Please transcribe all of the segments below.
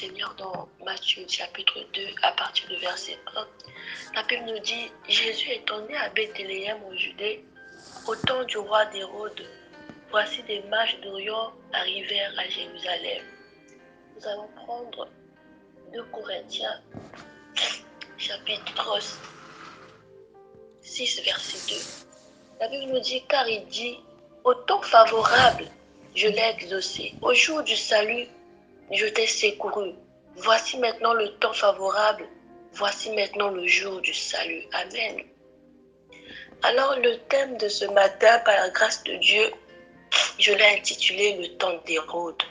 Seigneur dans Matthieu chapitre 2 à partir du verset 1. La Bible nous dit, Jésus étant né à Bethléem en Judée, au temps du roi d'Hérode, voici des mages d'Orient arrivèrent à Jérusalem. Nous allons prendre 2 Corinthiens chapitre 6 verset 2. La Bible nous dit, car il dit, au temps favorable, je l'ai exaucé. Au jour du salut, je t'ai secouru. Voici maintenant le temps favorable. Voici maintenant le jour du salut. Amen. Alors, le thème de ce matin, par la grâce de Dieu, je l'ai intitulé le temps d'Hérode.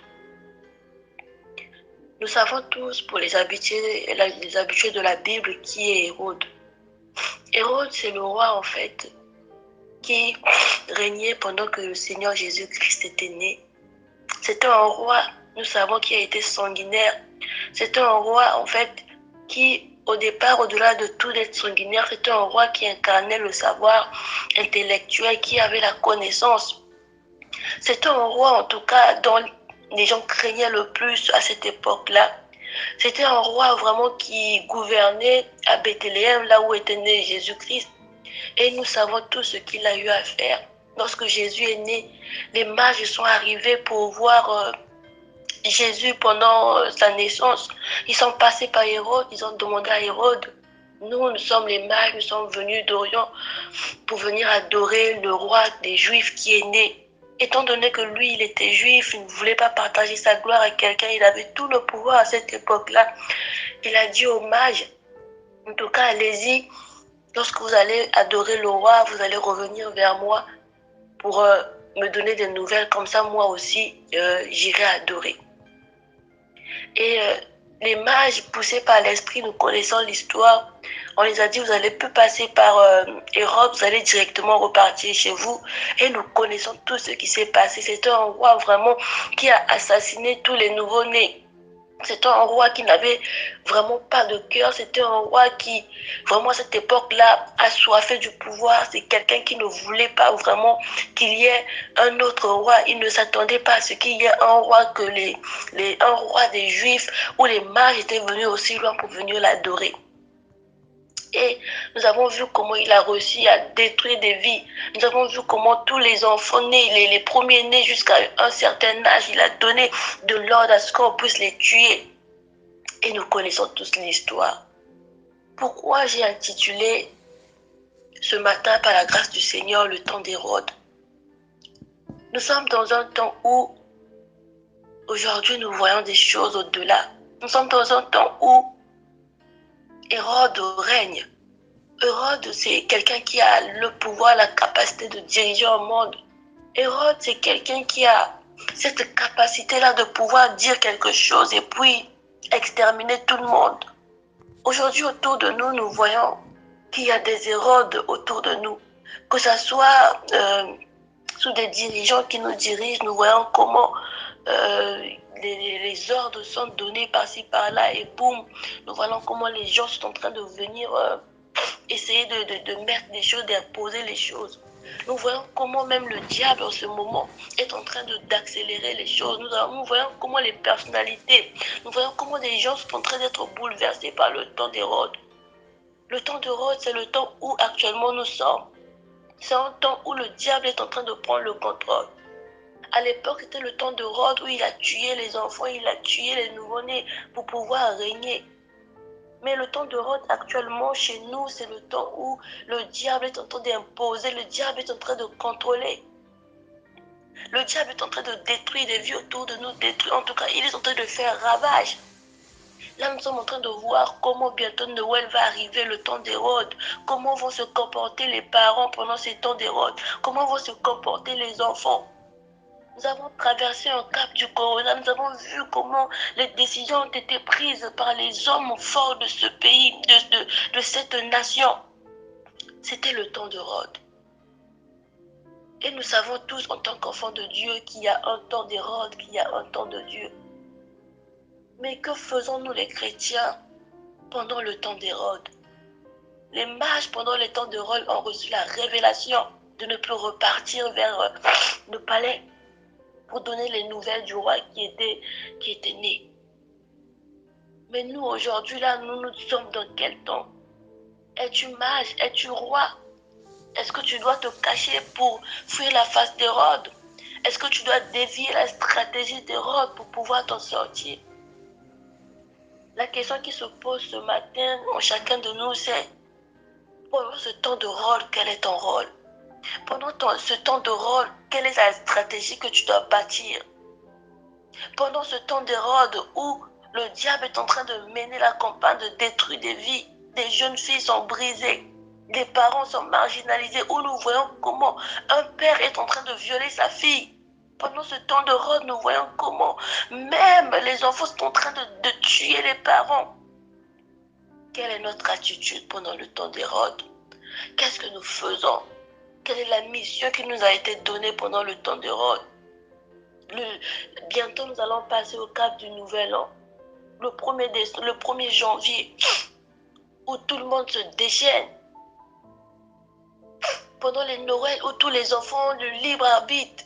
Nous savons tous, pour les habitués de la Bible, qui est Hérode. Hérode, c'est le roi, en fait, qui régnait pendant que le Seigneur Jésus-Christ était né. C'était un roi, nous savons, qui a été sanguinaire. C'était un roi, en fait, qui, au départ, au-delà de tout d'être sanguinaire, c'était un roi qui incarnait le savoir intellectuel, qui avait la connaissance. C'était un roi, en tout cas, dont les gens craignaient le plus à cette époque-là. C'était un roi vraiment qui gouvernait à Bethléem, là où était né Jésus-Christ. Et nous savons tous ce qu'il a eu à faire. Lorsque Jésus est né, les mages sont arrivés pour voir Jésus pendant sa naissance. Ils sont passés par Hérode, ils ont demandé à Hérode, nous sommes les mages, nous sommes venus d'Orient pour venir adorer le roi des Juifs qui est né. Étant donné que lui, il était juif, il ne voulait pas partager sa gloire à quelqu'un, il avait tout le pouvoir à cette époque-là. Il a dit aux mages, en tout cas, allez-y, lorsque vous allez adorer le roi, vous allez revenir vers moi pour me donner des nouvelles. Comme ça, moi aussi, j'irai adorer. Et les mages, poussés par l'esprit, nous connaissons l'histoire. On les a dit, vous allez plus passer par Hérode, vous allez directement repartir chez vous. Et nous connaissons tout ce qui s'est passé. C'était un roi vraiment qui a assassiné tous les nouveau-nés. C'était un roi qui n'avait vraiment pas de cœur. C'était un roi qui, vraiment à cette époque-là, assoiffé du pouvoir. C'est quelqu'un qui ne voulait pas vraiment qu'il y ait un autre roi. Il ne s'attendait pas à ce qu'il y ait un roi que un roi des Juifs, où les mages étaient venus aussi loin pour venir l'adorer. Et nous avons vu comment il a réussi à détruire des vies. Nous avons vu comment tous les enfants nés, les premiers nés jusqu'à un certain âge, il a donné de l'ordre à ce qu'on puisse les tuer. Et nous connaissons tous l'histoire. Pourquoi j'ai intitulé ce matin, par la grâce du Seigneur, le temps d'Hérode? Nous sommes dans un temps où, aujourd'hui, nous voyons des choses au-delà. Nous sommes dans un temps où Hérode règne. Hérode, c'est quelqu'un qui a le pouvoir, la capacité de diriger un monde. Hérode, c'est quelqu'un qui a cette capacité-là de pouvoir dire quelque chose et puis exterminer tout le monde. Aujourd'hui, autour de nous, nous voyons qu'il y a des Hérodes autour de nous. Que ce soit sous des dirigeants qui nous dirigent, nous voyons comment les ordres sont donnés par-ci, par-là, et boum, nous voyons comment les gens sont en train de venir essayer de mettre des choses, d'imposer les choses. Nous voyons comment même le diable en ce moment est en train d'accélérer les choses. Nous voyons comment les personnalités, nous voyons comment les gens sont en train d'être bouleversés par le temps d'Hérode. Le temps d'Hérode, c'est le temps où actuellement nous sommes. C'est un temps où le diable est en train de prendre le contrôle. À l'époque, c'était le temps d'Hérode où il a tué les enfants, il a tué les nouveau-nés pour pouvoir régner. Mais le temps d'Hérode actuellement chez nous, c'est le temps où le diable est en train d'imposer, le diable est en train de contrôler. Le diable est en train de détruire des vies autour de nous, en tout cas, il est en train de faire ravage. Là, nous sommes en train de voir comment bientôt Noël va arriver, le temps d'Hérode. Comment vont se comporter les parents pendant ce temps d'Hérode. Comment vont se comporter les enfants. Nous avons traversé un cap du corona. Nous avons vu comment les décisions ont été prises par les hommes forts de ce pays, de cette nation. C'était le temps d'Hérode. Et nous savons tous, en tant qu'enfants de Dieu, qu'il y a un temps d'Hérode, qu'il y a un temps de Dieu. Mais que faisons-nous les chrétiens pendant le temps d'Hérode? Les mages, pendant le temps d'Hérode, ont reçu la révélation de ne plus repartir vers le palais pour donner les nouvelles du roi qui était né. Mais nous, aujourd'hui, là, nous sommes dans quel temps? Es-tu mage? Es-tu roi? Est-ce que tu dois te cacher pour fuir la face d'Hérode? Est-ce que tu dois dévier la stratégie d'Hérode pour pouvoir t'en sortir? La question qui se pose ce matin en chacun de nous, c'est pendant ce temps de rôle, quel est ton rôle? Pendant ce temps de rôle, quelle est la stratégie que tu dois bâtir? Pendant ce temps d'Hérode où le diable est en train de mener la campagne de détruire des vies, des jeunes filles sont brisées, des parents sont marginalisés, où nous voyons comment un père est en train de violer sa fille. Pendant ce temps d'Hérode, nous voyons comment même les enfants sont en train de tuer les parents. Quelle est notre attitude pendant le temps d'Hérode? Qu'est-ce que nous faisons? Quelle est la mission qui nous a été donnée pendant le temps d'Hérode? Bientôt, nous allons passer au cap du Nouvel An. Le 1er janvier, où tout le monde se déchaîne. Pendant les Noëls, où tous les enfants ont le libre arbitre.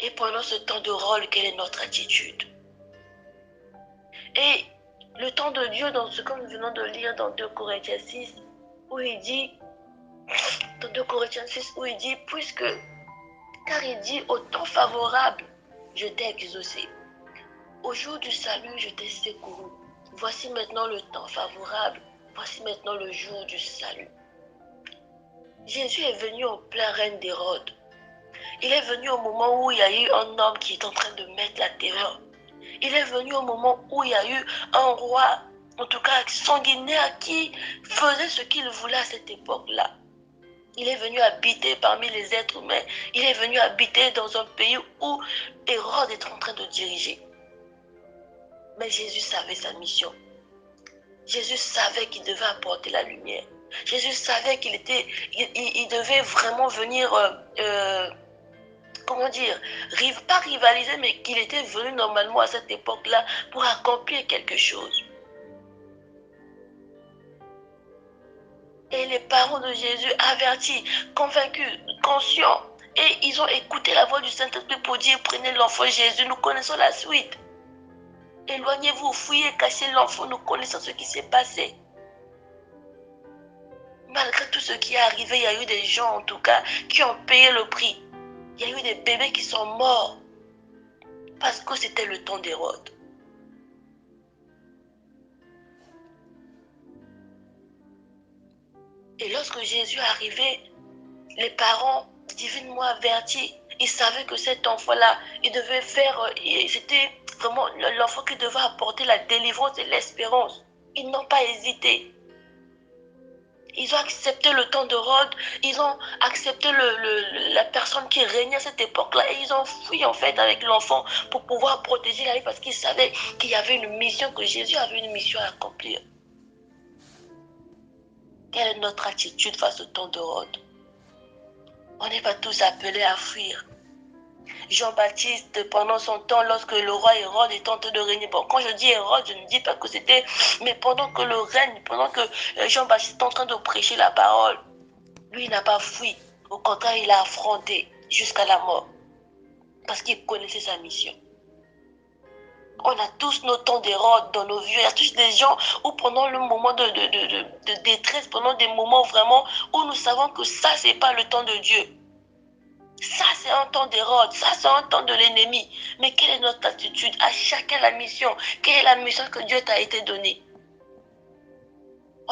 Et pendant ce temps de rôle, quelle est notre attitude? Et le temps de Dieu, dans ce que nous venons de lire dans 2 Corinthiens 6, où il dit, car il dit, au temps favorable, je t'ai exaucé. Au jour du salut, je t'ai secouru. Voici maintenant le temps favorable. Voici maintenant le jour du salut. Jésus est venu en plein règne d'Hérode. Il est venu au moment où il y a eu un homme qui est en train de mettre la terreur. Il est venu au moment où il y a eu un roi, en tout cas sanguinaire, qui faisait ce qu'il voulait à cette époque-là. Il est venu habiter parmi les êtres humains. Il est venu habiter dans un pays où Hérode est en train de diriger. Mais Jésus savait sa mission. Jésus savait qu'il devait apporter la lumière. Jésus savait qu'il devait vraiment venir, pas rivaliser, mais qu'il était venu normalement à cette époque-là pour accomplir quelque chose. Et les parents de Jésus, avertis, convaincus, conscients, et ils ont écouté la voix du Saint-Esprit pour dire, prenez l'enfant Jésus, nous connaissons la suite. Éloignez-vous, fouillez, cachez l'enfant, nous connaissons ce qui s'est passé. Malgré tout ce qui est arrivé, il y a eu des gens en tout cas qui ont payé le prix. Il y a eu des bébés qui sont morts parce que c'était le temps d'Hérode. Et lorsque Jésus est arrivé, les parents, divinement avertis, ils savaient que cet enfant-là, il devait faire, c'était vraiment l'enfant qui devait apporter la délivrance et l'espérance. Ils n'ont pas hésité. Ils ont accepté le temps d'Hérode, ils ont accepté la personne qui régnait à cette époque-là et ils ont fui en fait avec l'enfant pour pouvoir protéger la vie parce qu'ils savaient qu'il y avait une mission, que Jésus avait une mission à accomplir. Quelle est notre attitude face au temps d'Hérode? On n'est pas tous appelés à fuir. Jean-Baptiste, pendant son temps, lorsque le roi Hérode est en train de régner, bon, quand je dis Hérode, je ne dis pas que c'était, mais pendant que le règne, pendant que Jean-Baptiste est en train de prêcher la parole, lui, il n'a pas fui. Au contraire, il a affronté jusqu'à la mort. Parce qu'il connaissait sa mission. On a tous nos temps d'Hérode dans nos vies. Il y a tous des gens où pendant le moment de détresse, pendant des moments vraiment où nous savons que ça, c'est pas le temps de Dieu. Ça, c'est un temps d'Hérode. Ça, c'est un temps de l'ennemi. Mais quelle est notre attitude? À chacun la mission. Quelle est la mission que Dieu t'a été donnée?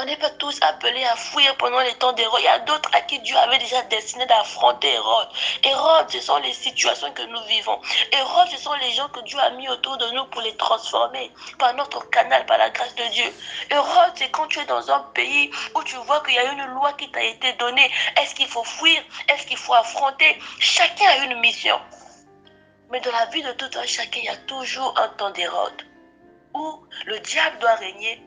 On n'est pas tous appelés à fuir pendant les temps d'Hérode. Il y a d'autres à qui Dieu avait déjà destiné d'affronter Hérode. Hérode, ce sont les situations que nous vivons. Hérode, ce sont les gens que Dieu a mis autour de nous pour les transformer par notre canal, par la grâce de Dieu. Hérode, c'est quand tu es dans un pays où tu vois qu'il y a une loi qui t'a été donnée. Est-ce qu'il faut fuir? Est-ce qu'il faut affronter? Chacun a une mission. Mais dans la vie de tout un chacun, il y a toujours un temps d'Hérode où le diable doit régner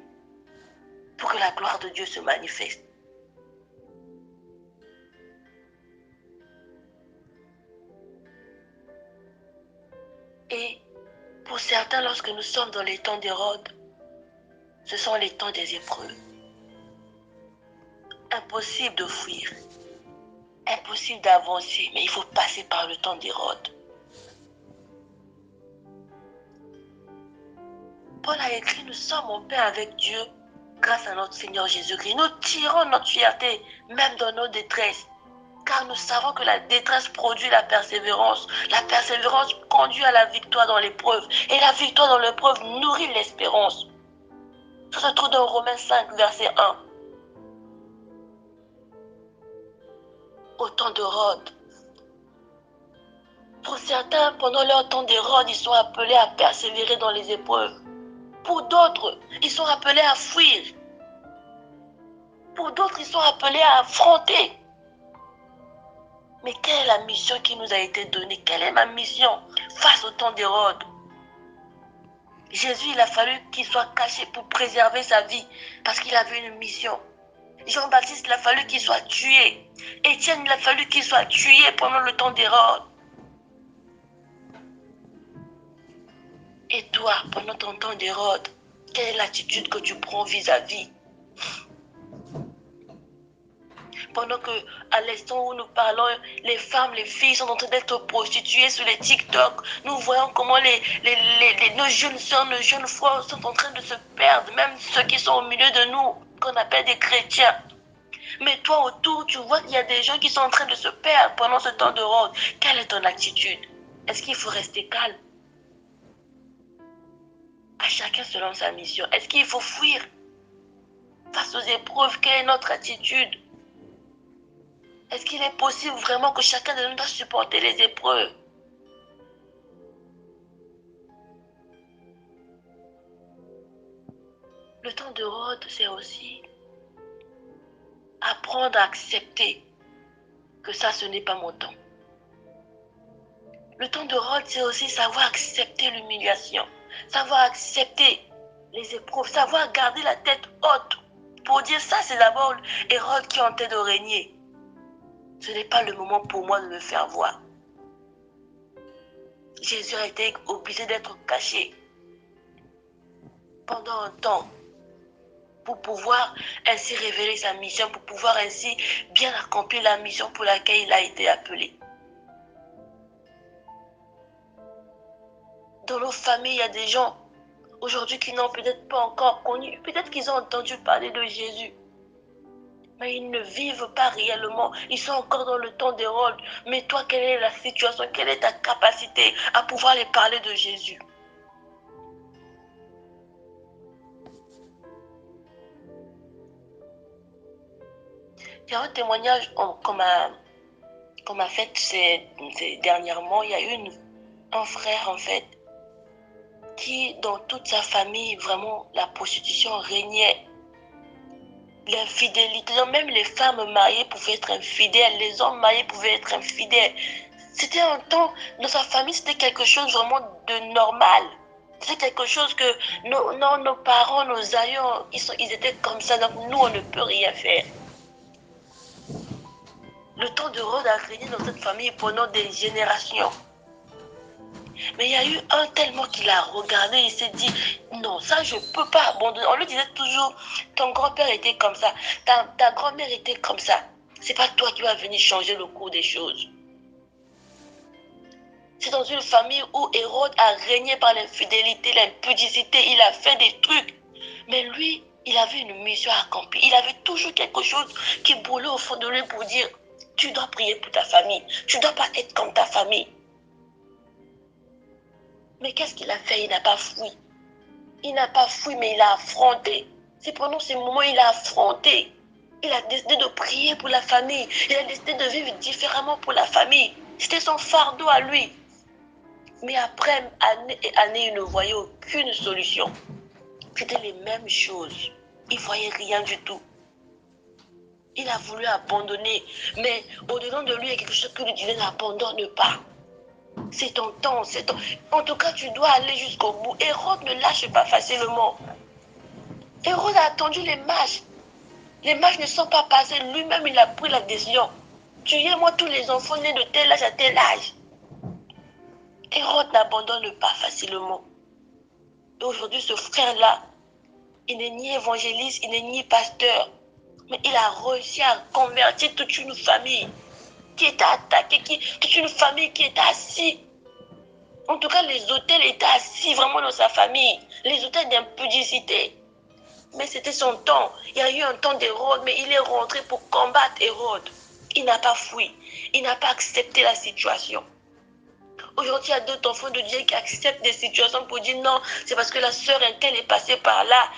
pour que la gloire de Dieu se manifeste. Et pour certains, lorsque nous sommes dans les temps d'Hérode, ce sont les temps des épreuves. Impossible de fuir, impossible d'avancer, mais il faut passer par le temps d'Hérode. Paul a écrit, nous sommes en paix avec Dieu grâce à notre Seigneur Jésus-Christ. Nous tirons notre fierté même dans nos détresses. Car nous savons que la détresse produit la persévérance. La persévérance conduit à la victoire dans l'épreuve. Et la victoire dans l'épreuve nourrit l'espérance. Ça se trouve dans Romains 5, verset 1. Au temps de Rhodes. Pour certains, pendant leur temps de Rhodes, ils sont appelés à persévérer dans les épreuves. Pour d'autres, ils sont appelés à fuir. Pour d'autres, ils sont appelés à affronter. Mais quelle est la mission qui nous a été donnée? Quelle est ma mission face au temps d'Hérode? Jésus, il a fallu qu'il soit caché pour préserver sa vie parce qu'il avait une mission. Jean-Baptiste, il a fallu qu'il soit tué. Étienne, il a fallu qu'il soit tué pendant le temps d'Hérode. Et toi, pendant ton temps d'Hérode, quelle est l'attitude que tu prends vis-à-vis? Pendant que, à l'instant où nous parlons, les femmes, les filles sont en train d'être prostituées sur les TikTok, nous voyons comment nos jeunes soeurs, nos jeunes frères sont en train de se perdre, même ceux qui sont au milieu de nous, qu'on appelle des chrétiens. Mais toi autour, tu vois qu'il y a des gens qui sont en train de se perdre pendant ce temps de Rhodes. Quelle est ton attitude? Est-ce qu'il faut rester calme? À chacun selon sa mission. Est-ce qu'il faut fuir face aux épreuves? Quelle est notre attitude? Est-ce qu'il est possible vraiment que chacun de nous doit supporter les épreuves? Le temps de Rhodes, c'est aussi apprendre à accepter que ça, ce n'est pas mon temps. Le temps de Rhodes, c'est aussi savoir accepter l'humiliation, savoir accepter les épreuves, savoir garder la tête haute pour dire ça, c'est d'abord Hérode qui est en tête de régner. Ce n'est pas le moment pour moi de me faire voir. Jésus a été obligé d'être caché pendant un temps pour pouvoir ainsi révéler sa mission, pour pouvoir ainsi bien accomplir la mission pour laquelle il a été appelé. Dans nos familles, il y a des gens aujourd'hui qui n'ont peut-être pas encore connu, peut-être qu'ils ont entendu parler de Jésus, mais ils ne vivent pas réellement. Ils sont encore dans le temps des rôles. Mais toi, quelle est la situation? Quelle est ta capacité à pouvoir les parler de Jésus? Il y a un témoignage qu'on m'a fait dernièrement. Il y a eu un frère, en fait, qui, dans toute sa famille, vraiment, la prostitution régnait. L'infidélité, même les femmes mariées pouvaient être infidèles, les hommes mariés pouvaient être infidèles. C'était un temps, dans sa famille, c'était quelque chose vraiment de normal. C'était quelque chose que nos parents, nos aïeux, ils étaient comme ça, donc nous, on ne peut rien faire. Le temps de Rhodes a régné dans cette famille pendant des générations. Mais il y a eu un tellement qu'il a regardé, il s'est dit, non, ça je ne peux pas abandonner. On lui disait toujours, ton grand-père était comme ça, ta grand-mère était comme ça. C'est pas toi qui vas venir changer le cours des choses. C'est dans une famille où Hérode a régné par l'infidélité, l'impudicité, il a fait des trucs. Mais lui, il avait une mission à accomplir. Il avait toujours quelque chose qui brûlait au fond de lui pour dire, tu dois prier pour ta famille, tu ne dois pas être comme ta famille. Mais qu'est-ce qu'il a fait? Il n'a pas fui. Il n'a pas fui, mais il a affronté. C'est pendant ces moments il a affronté. Il a décidé de prier pour la famille. Il a décidé de vivre différemment pour la famille. C'était son fardeau à lui. Mais après, année et année, il ne voyait aucune solution. C'était les mêmes choses. Il ne voyait rien du tout. Il a voulu abandonner. Mais au-dedans de lui, il y a quelque chose que lui disait n'abandonne pas. C'est ton temps, c'est ton... En tout cas, tu dois aller jusqu'au bout. Hérode ne lâche pas facilement. Hérode a attendu les mages. Les mages ne sont pas passés. Lui-même, il a pris la décision. Tuez-moi tous les enfants nés de tel âge à tel âge. Hérode n'abandonne pas facilement. Et aujourd'hui, ce frère-là, il n'est ni évangéliste, il n'est ni pasteur. Mais il a réussi à convertir toute une famille qui était attaquée, toute une famille qui était assise. En tout cas, les autels étaient assis vraiment dans sa famille. Les autels d'impudicité. Mais c'était son temps. Il y a eu un temps d'Hérode, mais il est rentré pour combattre Hérode. Il n'a pas fui. Il n'a pas accepté la situation. Aujourd'hui, il y a d'autres enfants de Dieu qui acceptent des situations pour dire non, c'est parce que la sœur Intel est passée par là.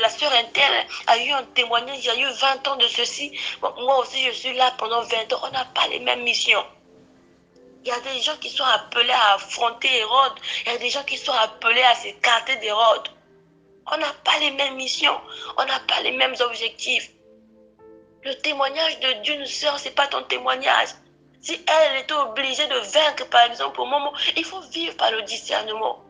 La sœur Intel a eu un témoignage, il y a eu 20 ans de ceci. Bon, moi aussi, je suis là pendant 20 ans. On n'a pas les mêmes missions. Il y a des gens qui sont appelés à affronter Hérode. Il y a des gens qui sont appelés à s'écarter d'Hérode. On n'a pas les mêmes missions. On n'a pas les mêmes objectifs. Le témoignage d'une sœur, ce n'est pas ton témoignage. Si elle était obligée de vaincre, par exemple, au moment, il faut vivre par le discernement.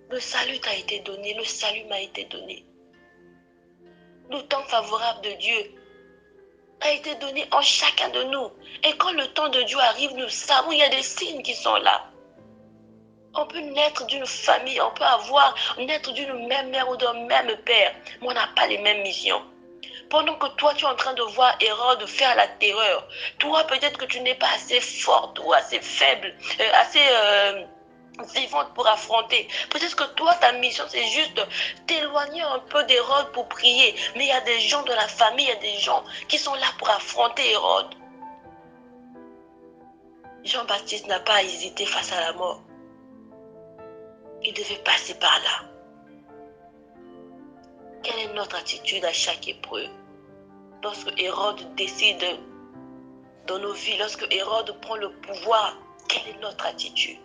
Le salut t'a été donné, le salut m'a été donné. Le temps favorable de Dieu a été donné en chacun de nous. Et quand le temps de Dieu arrive, nous savons qu'il y a des signes qui sont là. On peut naître d'une famille, on peut naître d'une même mère ou d'un même père, mais on n'a pas les mêmes missions. Pendant que toi, tu es en train de voir Hérode faire la terreur, toi, peut-être que tu n'es pas assez forte ou assez faible, assez vivante pour affronter. Peut-être que toi, ta mission, c'est juste t'éloigner un peu d'Hérode pour prier. Mais il y a des gens de la famille, il y a des gens qui sont là pour affronter Hérode. Jean-Baptiste n'a pas hésité face à la mort. Il devait passer par là. Quelle est notre attitude à chaque épreuve? Lorsque Hérode décide dans nos vies, lorsque Hérode prend le pouvoir, quelle est notre attitude?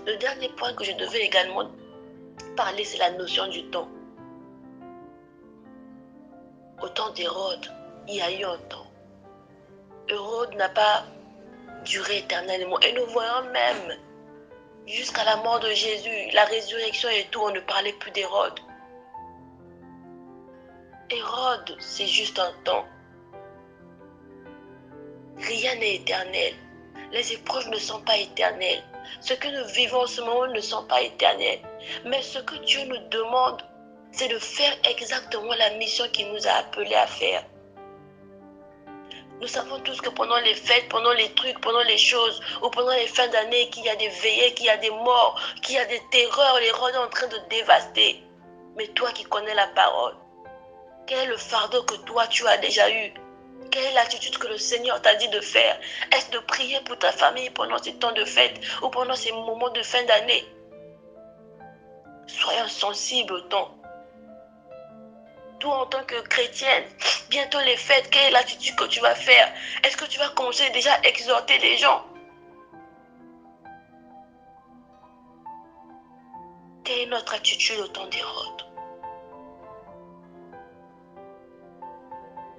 Le dernier point que je devais également parler, c'est la notion du temps. Au temps d'Hérode, il y a eu un temps. Hérode n'a pas duré éternellement. Et nous voyons même, jusqu'à la mort de Jésus, la résurrection et tout, on ne parlait plus d'Hérode. Hérode, c'est juste un temps. Rien n'est éternel. Les épreuves ne sont pas éternelles. Ce que nous vivons en ce moment ne sont pas éternels. Mais ce que Dieu nous demande, c'est de faire exactement la mission qu'il nous a appelés à faire. Nous savons tous que pendant les fêtes, pendant les trucs, pendant les choses, ou pendant les fins d'année, qu'il y a des veillées, qu'il y a des morts, qu'il y a des terreurs, les rois sont en train de dévaster. Mais toi qui connais la parole, quel est le fardeau que toi tu as déjà eu? Quelle est l'attitude que le Seigneur t'a dit de faire? Est-ce de prier pour ta famille pendant ces temps de fête ou pendant ces moments de fin d'année? Soyons sensibles au temps. Toi, en tant que chrétienne, bientôt les fêtes, quelle est l'attitude que tu vas faire? Est-ce que tu vas commencer déjà à exhorter les gens? Quelle est notre attitude au temps d'Hérode?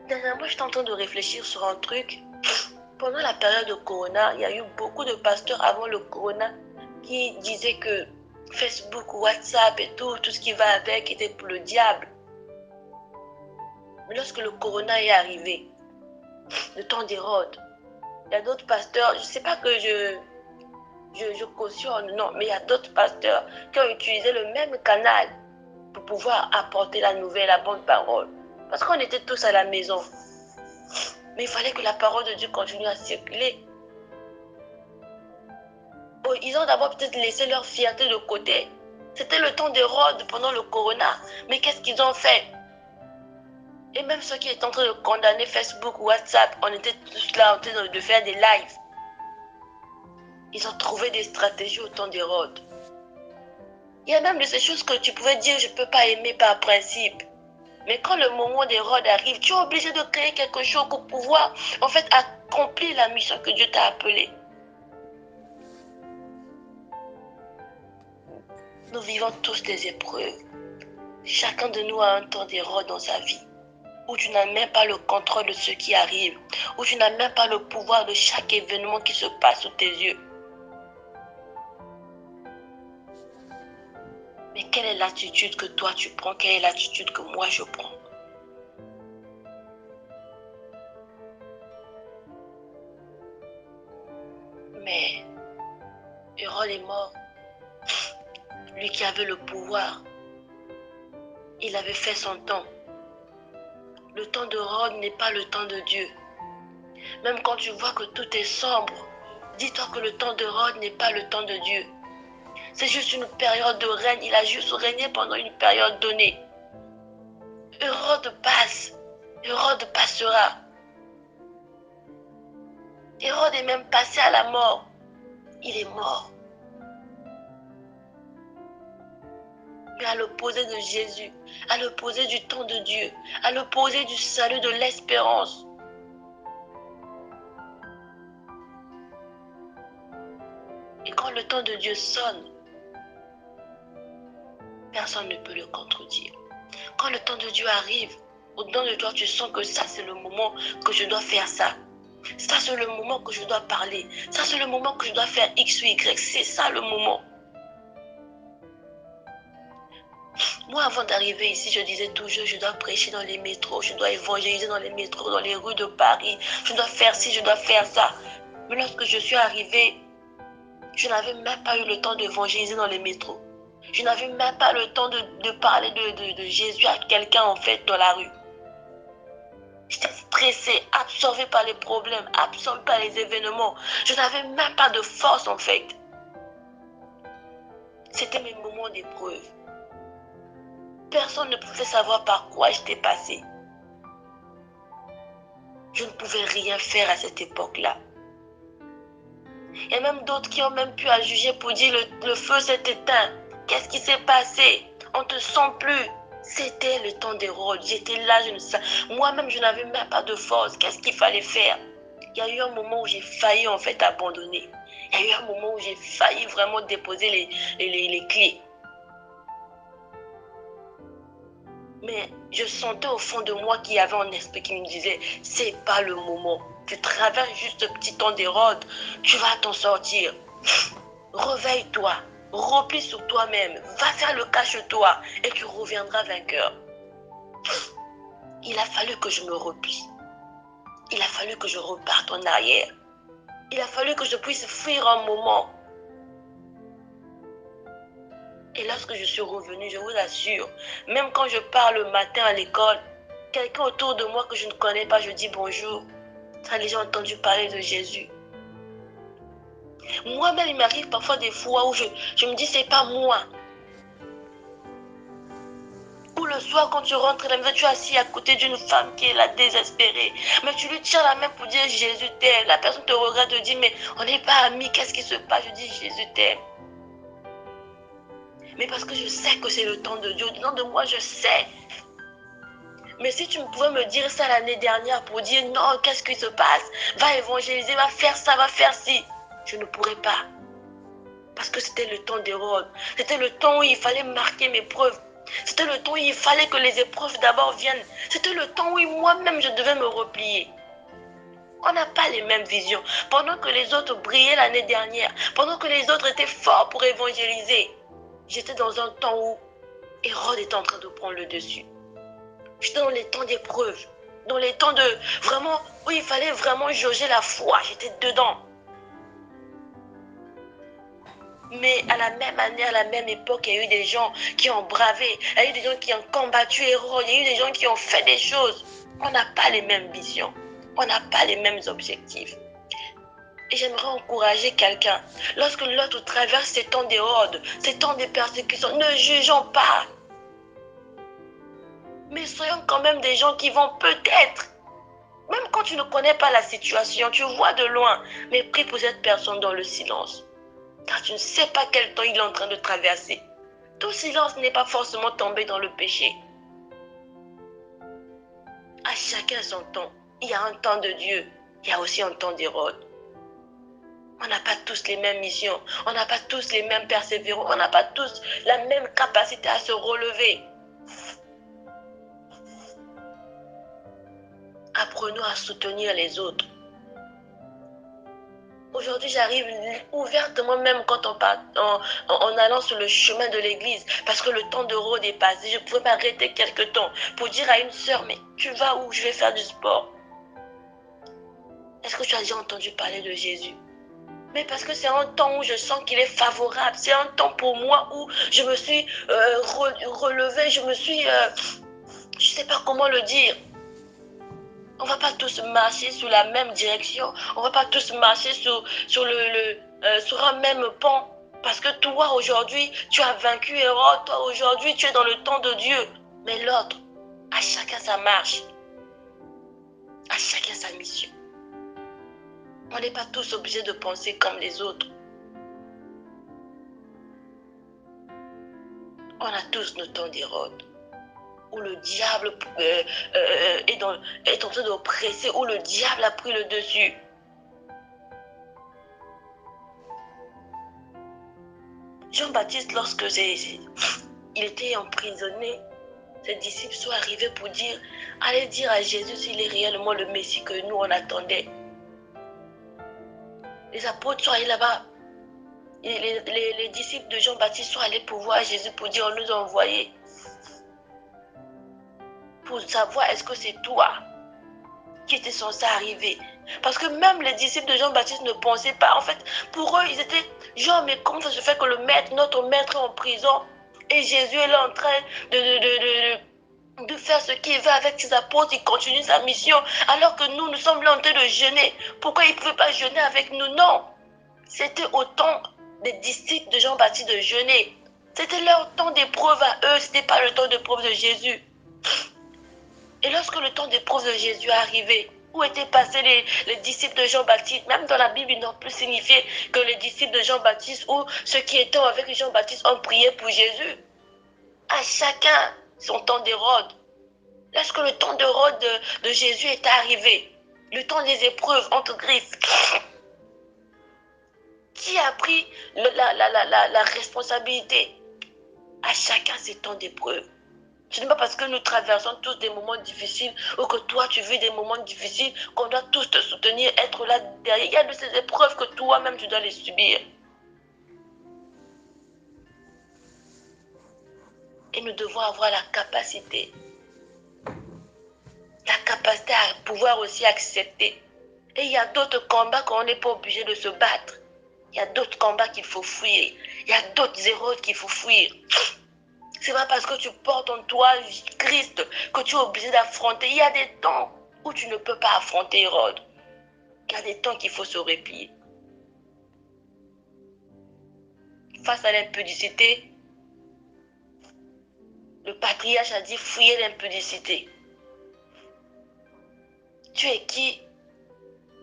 Dernièrement, j'étais en train de réfléchir sur un truc. Pendant la période de Corona, il y a eu beaucoup de pasteurs avant le Corona qui disaient que Facebook, WhatsApp et tout ce qui va avec était pour le diable. Mais lorsque le Corona est arrivé, le temps d'Hérode, il y a d'autres pasteurs, je ne sais pas que je cautionne, non, mais il y a d'autres pasteurs qui ont utilisé le même canal pour pouvoir apporter la nouvelle, la bonne parole. Parce qu'on était tous à la maison. Mais il fallait que la parole de Dieu continue à circuler. Ils ont d'abord peut-être laissé leur fierté de côté. C'était le temps d'Hérode pendant le Corona. Mais qu'est-ce qu'ils ont fait? Et même ceux qui étaient en train de condamner Facebook, WhatsApp, on était tous là en train de faire des lives. Ils ont trouvé des stratégies au temps d'Hérode. Il y a même de ces choses que tu pouvais dire, je ne peux pas aimer par principe. Mais quand le moment d'Hérode arrive, tu es obligé de créer quelque chose pour pouvoir, en fait, accomplir la mission que Dieu t'a appelée. Nous vivons tous des épreuves. Chacun de nous a un temps d'Hérode dans sa vie, où tu n'as même pas le contrôle de ce qui arrive, où tu n'as même pas le pouvoir de chaque événement qui se passe sous tes yeux. Mais quelle est l'attitude que toi tu prends? Quelle est l'attitude que moi je prends? Hérode est mort. Lui qui avait le pouvoir, il avait fait son temps. Le temps d'Hérode n'est pas le temps de Dieu. Même quand tu vois que tout est sombre, dis-toi que le temps d'Hérode n'est pas le temps de Dieu. C'est juste une période de règne. Il a juste régné pendant une période donnée. Hérode passe. Hérode passera. Hérode est même passé à la mort. Il est mort. Mais à l'opposé de Jésus, à l'opposé du temps de Dieu, à l'opposé du salut, de l'espérance, et quand le temps de Dieu sonne, personne ne peut le contredire. Quand le temps de Dieu arrive, au-dedans de toi, tu sens que ça, c'est le moment que je dois faire ça. Ça, c'est le moment que je dois parler. Ça, c'est le moment que je dois faire X ou Y. C'est ça le moment. Moi, avant d'arriver ici, je disais toujours, je dois prêcher dans les métros, je dois évangéliser dans les métros, dans les rues de Paris. Je dois faire ci, je dois faire ça. Mais lorsque je suis arrivée, je n'avais même pas eu le temps d'évangéliser dans les métros. Je n'avais même pas le temps de parler de Jésus à quelqu'un, en fait, dans la rue. J'étais stressée, absorbée par les problèmes, absorbée par les événements. Je n'avais même pas de force, en fait. C'était mes moments d'épreuve. Personne ne pouvait savoir par quoi j'étais passée. Je ne pouvais rien faire à cette époque-là. Il y a même d'autres qui ont même pu à juger pour dire le feu s'est éteint. Qu'est-ce qui s'est passé? On ne te sent plus. C'était le temps d'Hérode. J'étais là, je ne sais. Moi-même, je n'avais même pas de force. Qu'est-ce qu'il fallait faire? Il y a eu un moment où j'ai failli en fait abandonner. Il y a eu un moment où j'ai failli vraiment déposer les clés. Mais je sentais au fond de moi qu'il y avait un esprit qui me disait, c'est pas le moment. Tu traverses juste ce petit temps d'Hérode, tu vas t'en sortir. Réveille-toi, replie sur toi-même, va faire le cas chez toi et tu reviendras vainqueur. Il a fallu que je me replie. Il a fallu que je reparte en arrière. Il a fallu que je puisse fuir un moment. Et lorsque je suis revenue, je vous assure, même quand je pars le matin à l'école, quelqu'un autour de moi que je ne connais pas, je dis bonjour. Tu as déjà entendu parler de Jésus? Moi-même, il m'arrive parfois des fois où je me dis, c'est pas moi. Ou le soir, quand tu rentres à la maison, tu es assis à côté d'une femme qui est là désespérée. Mais tu lui tiens la main pour dire Jésus t'aime. La personne te regarde, te dit, mais on n'est pas amis, qu'est-ce qui se passe? Je dis Jésus t'aime. Mais parce que je sais que c'est le temps de Dieu. Au-dedans de moi, je sais. Mais si tu pouvais me dire ça l'année dernière pour dire non, qu'est-ce qui se passe? Va évangéliser, va faire ça, va faire ci. Je ne pourrais pas. Parce que c'était le temps d'Hérode. C'était le temps où il fallait marquer mes preuves. C'était le temps où il fallait que les épreuves d'abord viennent. C'était le temps où moi-même je devais me replier. On n'a pas les mêmes visions. Pendant que les autres brillaient l'année dernière, pendant que les autres étaient forts pour évangéliser, j'étais dans un temps où Hérode était en train de prendre le dessus. J'étais dans les temps d'épreuve, dans les temps de vraiment où il fallait vraiment jauger la foi. J'étais dedans. Mais à la même année, à la même époque, il y a eu des gens qui ont bravé, il y a eu des gens qui ont combattu Hérode, il y a eu des gens qui ont fait des choses. On n'a pas les mêmes visions, on n'a pas les mêmes objectifs. Et j'aimerais encourager quelqu'un, lorsque l'autre traverse ces temps d'Hérode, ces temps de persécution, ne jugeons pas. Mais soyons quand même des gens qui vont peut-être, même quand tu ne connais pas la situation, tu vois de loin, mais prie pour cette personne dans le silence. Car tu ne sais pas quel temps il est en train de traverser. Tout silence n'est pas forcément tombé dans le péché. À chacun son temps. Il y a un temps de Dieu. Il y a aussi un temps d'Hérode. On n'a pas tous les mêmes missions. On n'a pas tous les mêmes persévérances. On n'a pas tous la même capacité à se relever. Apprenons à soutenir les autres. Aujourd'hui, j'arrive ouvertement, même quand on part en allant sur le chemin de l'église, parce que le temps de Rhodes est passé. Je pouvais m'arrêter quelque temps pour dire à une sœur, mais tu vas où? Je vais faire du sport. Est-ce que tu as déjà entendu parler de Jésus? mais parce que c'est un temps où je sens qu'il est favorable. C'est un temps pour moi où je me suis relevée, je me suis... je ne sais pas comment le dire. On ne va pas tous marcher sur la même direction. On ne va pas tous marcher sur un même pont. Parce que toi, aujourd'hui, tu as vaincu Hérode. Toi, aujourd'hui, tu es dans le temps de Dieu. Mais l'autre, à chacun sa marche. À chacun sa mission. On n'est pas tous obligés de penser comme les autres. On a tous nos temps d'Hérode. Où le diable est en train d'oppresser, où le diable a pris le dessus. Jean-Baptiste, lorsque il était emprisonné, ses disciples sont arrivés pour dire, allez dire à Jésus s'il est réellement le Messie que nous on attendait. Les apôtres sont allés là-bas. Les disciples de Jean-Baptiste sont allés pour voir Jésus pour dire, on nous a envoyés. Pour savoir est-ce que c'est toi qui était censé arriver. Parce que même les disciples de Jean-Baptiste ne pensaient pas. En fait, pour eux, ils étaient genre, mais comment ça se fait que notre maître est en prison et Jésus est là en train de faire ce qu'il veut avec ses apôtres, il continue sa mission, alors que nous sommes là en train de jeûner. Pourquoi ils ne pouvaient pas jeûner avec nous? Non. C'était au temps des disciples de Jean-Baptiste de jeûner. C'était leur temps d'épreuve à eux, ce n'était pas le temps d'épreuve de Jésus. Et lorsque le temps d'épreuve de Jésus est arrivé, où étaient passés les disciples de Jean-Baptiste? Même dans la Bible, ils n'ont plus signifié que les disciples de Jean-Baptiste ou ceux qui étaient avec Jean-Baptiste ont prié pour Jésus. À chacun son temps d'Hérode. Lorsque le temps d'Hérode de Jésus est arrivé, le temps des épreuves entre griffes, qui a pris la responsabilité? À chacun ses temps d'épreuve. Ce n'est pas parce que nous traversons tous des moments difficiles ou que toi tu vis des moments difficiles qu'on doit tous te soutenir, être là derrière. Il y a de ces épreuves que toi-même tu dois les subir. Et nous devons avoir la capacité à pouvoir aussi accepter. Et il y a d'autres combats qu'on n'est pas obligé de se battre. Il y a d'autres combats qu'il faut fuir. Il y a d'autres erreurs qu'il faut fuir. C'est pas parce que tu portes en toi Christ que tu es obligé d'affronter. Il y a des temps où tu ne peux pas affronter Hérode. Il y a des temps qu'il faut se replier. Face à l'impudicité, le patriarche a dit fuyez l'impudicité. Tu es qui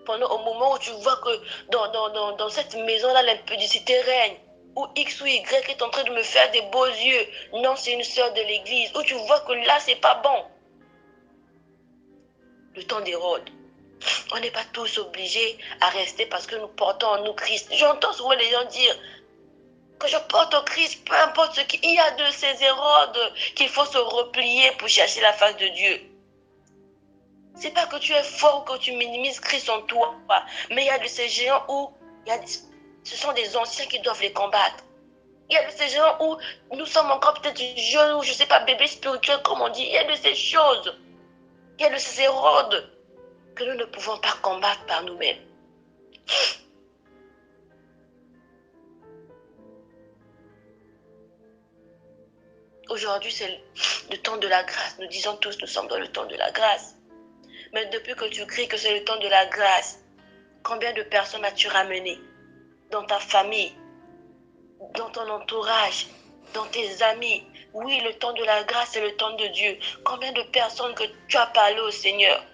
au moment où tu vois que dans cette maison-là, l'impudicité règne, où X ou Y est en train de me faire des beaux yeux. Non, c'est une sœur de l'église. Où tu vois que là, c'est pas bon. Le temps d'Hérode. On n'est pas tous obligés à rester parce que nous portons en nous Christ. J'entends souvent les gens dire que je porte au Christ, peu importe ce qu'il y a de ces Hérodes, qu'il faut se replier pour chercher la face de Dieu. C'est pas que tu es fort ou que tu minimises Christ en toi, mais il y a de ces géants où ce sont des anciens qui doivent les combattre. Il y a de ces gens où nous sommes encore peut-être jeunes ou je ne sais pas, bébés spirituels comme on dit. Il y a de ces choses. Il y a de ces Hérodes que nous ne pouvons pas combattre par nous-mêmes. Aujourd'hui, c'est le temps de la grâce. Nous disons tous, nous sommes dans le temps de la grâce. Mais depuis que tu cries que c'est le temps de la grâce, combien de personnes as-tu ramené dans ta famille, dans ton entourage, dans tes amis? Oui, le temps de la grâce, c'est le temps de Dieu. Combien de personnes que tu as parlé au Seigneur?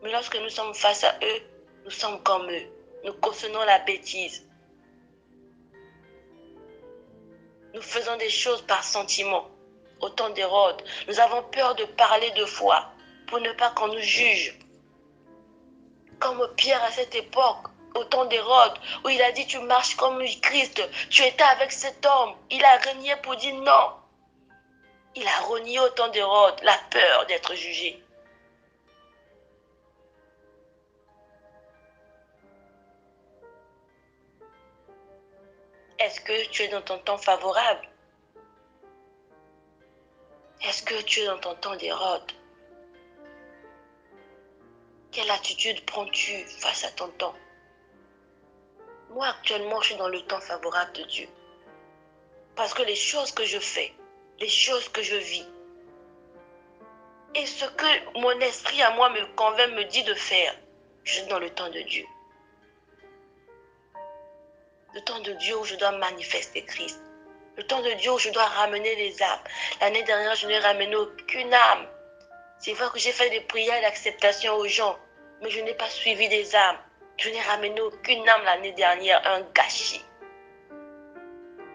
Mais lorsque nous sommes face à eux, nous sommes comme eux. Nous cautionnons la bêtise. Nous faisons des choses par sentiment. Au temps d'Hérode, nous avons peur de parler de foi pour ne pas qu'on nous juge. Comme Pierre à cette époque, au temps d'Hérode, où il a dit tu marches comme Christ, tu étais avec cet homme. Il a renié pour dire non. Il a renié au temps d'Hérode la peur d'être jugé. Est-ce que tu es dans ton temps favorable? Est-ce que tu es dans ton temps d'Hérode? Quelle attitude prends-tu face à ton temps? Moi, actuellement, je suis dans le temps favorable de Dieu. Parce que les choses que je fais, les choses que je vis, et ce que mon esprit à moi me convainc, me dit de faire, je suis dans le temps de Dieu. Le temps de Dieu où je dois manifester Christ. Le temps de Dieu où je dois ramener les âmes. L'année dernière, je n'ai ramené aucune âme. C'est vrai que j'ai fait des prières d'acceptation aux gens, mais je n'ai pas suivi des âmes. Je n'ai ramené aucune âme l'année dernière, un gâchis.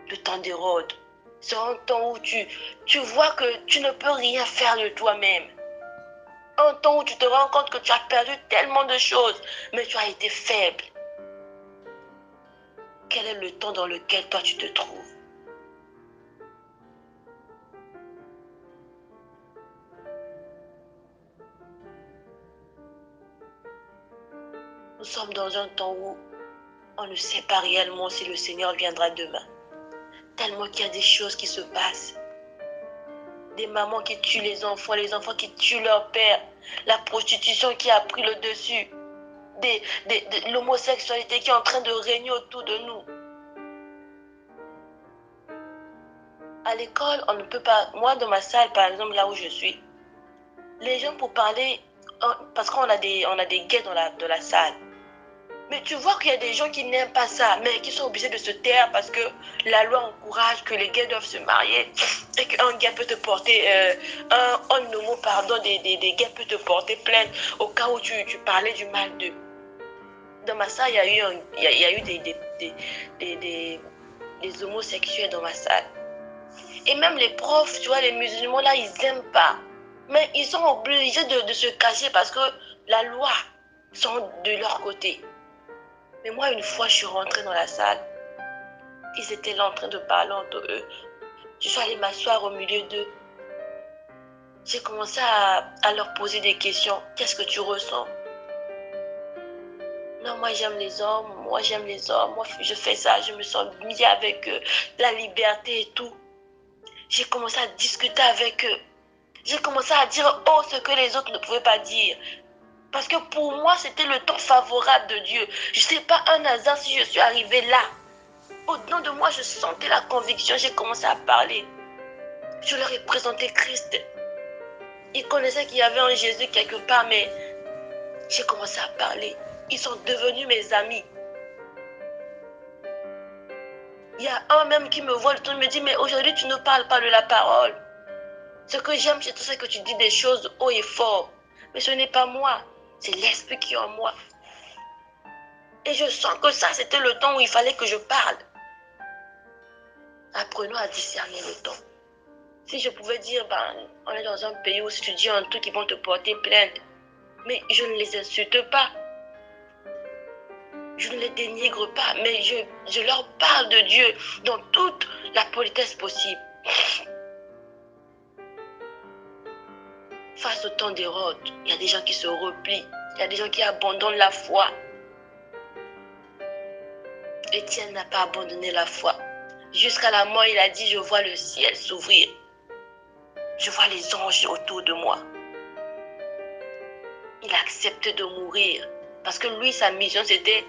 Le temps d'Hérode. C'est un temps où tu vois que tu ne peux rien faire de toi-même. Un temps où tu te rends compte que tu as perdu tellement de choses, mais tu as été faible. Quel est le temps dans lequel toi tu te trouves? Nous sommes dans un temps où on ne sait pas réellement si le Seigneur viendra demain. Tellement qu'il y a des choses qui se passent. Des mamans qui tuent les enfants qui tuent leur père, la prostitution qui a pris le dessus, l'homosexualité qui est en train de régner autour de nous. À l'école, on ne peut pas... Moi, dans ma salle, par exemple, là où je suis, les gens pour parler... Parce qu'on a des gays dans la salle. Mais tu vois qu'il y a des gens qui n'aiment pas ça, mais qui sont obligés de se taire parce que la loi encourage que les gays doivent se marier et qu'un gay peut te porter, un homo, pardon, des gays peut te porter plainte au cas où tu parlais du mal d'eux. Dans ma salle, il y a eu des homosexuels dans ma salle. Et même les profs, tu vois, les musulmans là, ils n'aiment pas. Mais ils sont obligés de se cacher parce que la loi sont de leur côté. Mais moi, une fois, je suis rentrée dans la salle. Ils étaient là en train de parler entre eux. Je suis allée m'asseoir au milieu d'eux. J'ai commencé à leur poser des questions. Qu'est-ce que tu ressens? Non, moi j'aime les hommes. Moi j'aime les hommes. Moi je fais ça. Je me sens bien avec eux. La liberté et tout. J'ai commencé à discuter avec eux. J'ai commencé à dire oh ce que les autres ne pouvaient pas dire. Parce que pour moi, c'était le temps favorable de Dieu. Je ne sais pas un hasard si je suis arrivée là. Au-dedans de moi, je sentais la conviction, j'ai commencé à parler. Je leur ai présenté Christ. Ils connaissaient qu'il y avait un Jésus quelque part, mais j'ai commencé à parler. Ils sont devenus mes amis. Il y a un même qui me voit le temps et me dit, mais aujourd'hui, tu ne parles pas de la parole. Ce que j'aime chez toi, c'est que tu dis des choses haut et fort. Mais ce n'est pas moi, c'est l'Esprit qui est en moi. Et je sens que ça, c'était le temps où il fallait que je parle. Apprenons à discerner le temps. Si je pouvais dire, on est dans un pays où si tu dis un truc, ils vont te porter plainte. Mais je ne les insulte pas. Je ne les dénigre pas, mais je leur parle de Dieu dans toute la politesse possible. Face au temps d'Hérode, il y a des gens qui se replient. Il y a des gens qui abandonnent la foi. Étienne n'a pas abandonné la foi. Jusqu'à la mort, il a dit, je vois le ciel s'ouvrir. Je vois les anges autour de moi. Il a accepté de mourir. Parce que lui, sa mission, c'était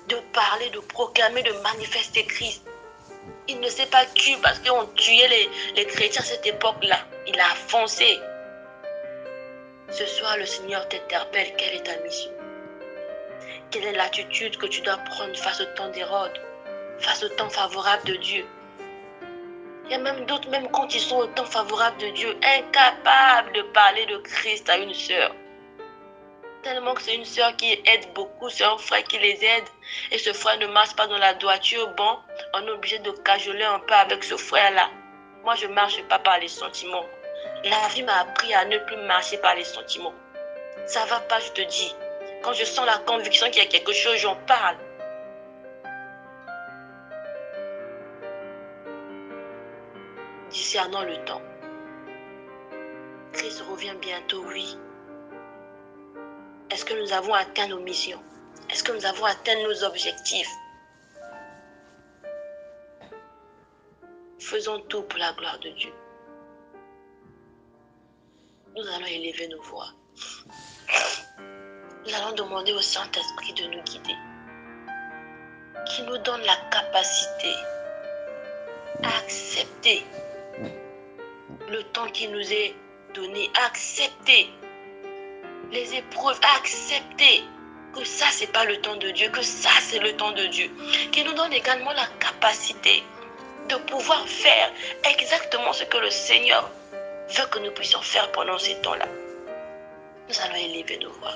de parler, de proclamer, de manifester Christ. Il ne s'est pas tué parce qu'on tuait les chrétiens à cette époque-là. Il a foncé. Ce soir, le Seigneur t'interpelle. Quelle est ta mission? Quelle est l'attitude que tu dois prendre face au temps d'Hérode, face au temps favorable de Dieu? Il y a même d'autres, même quand ils sont au temps favorable de Dieu, incapables de parler de Christ à une sœur. Tellement que c'est une sœur qui aide beaucoup, c'est un frère qui les aide. Et ce frère ne marche pas dans la droiture. Bon, on est obligé de cajoler un peu avec ce frère-là. Moi, je ne marche pas par les sentiments. La vie m'a appris à ne plus marcher par les sentiments. Ça ne va pas, je te dis. Quand je sens la conviction qu'il y a quelque chose, j'en parle. Discernons le temps. Christ revient bientôt, oui. Est-ce que nous avons atteint nos missions? Est-ce que nous avons atteint nos objectifs? Faisons tout pour la gloire de Dieu. Nous allons élever nos voix. Nous allons demander au Saint-Esprit de nous guider, qui nous donne la capacité à accepter le temps qui nous est donné, à accepter les épreuves, à accepter que ça, c'est pas le temps de Dieu, que ça, c'est le temps de Dieu. Qui nous donne également la capacité de pouvoir faire exactement ce que le Seigneur veut que nous puissions faire pendant ces temps-là. Nous allons élever nos voix.